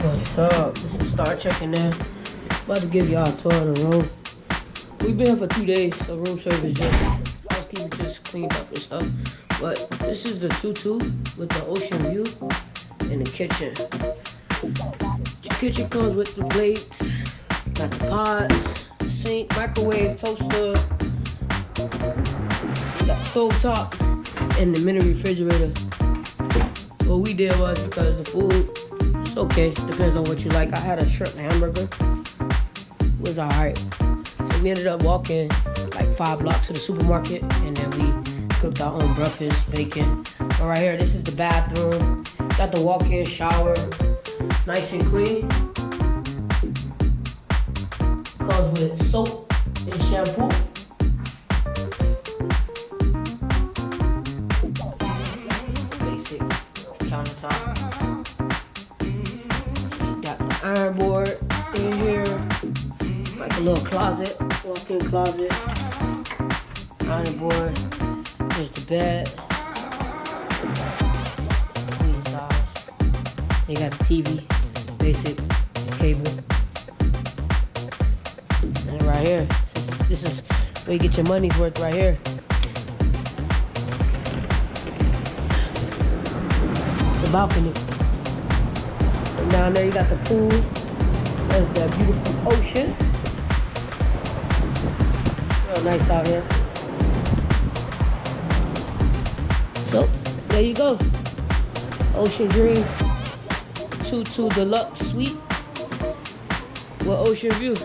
What's up? This is Star checking in. About to give y'all a tour of the room. We've been here for 2 days, so room service just housekeeping just cleaned up and stuff. But this is the tutu with the ocean view in the kitchen. The kitchen comes with the plates, got the pots, sink, microwave, toaster, got stove top, and the mini refrigerator. What we did was, because the food, it's okay, depends on what you like. I had a shrimp hamburger, it was alright. So we ended up walking like 5 blocks to the supermarket, and then we cooked our own breakfast, bacon. But right here, this is the bathroom. Got the walk-in shower, nice and clean. Comes with soap and shampoo. Basic countertop. Got the iron board in here, like a little closet, walk-in closet. Iron board. Here's the bed. Queen size. You got the TV, basic cable. And right here, this is where you get your money's worth right here. The balcony. And down there you got the pool. There's the beautiful ocean. Real nice out here. So, there you go. Ocean Dream 2-2 Deluxe Suite with ocean view.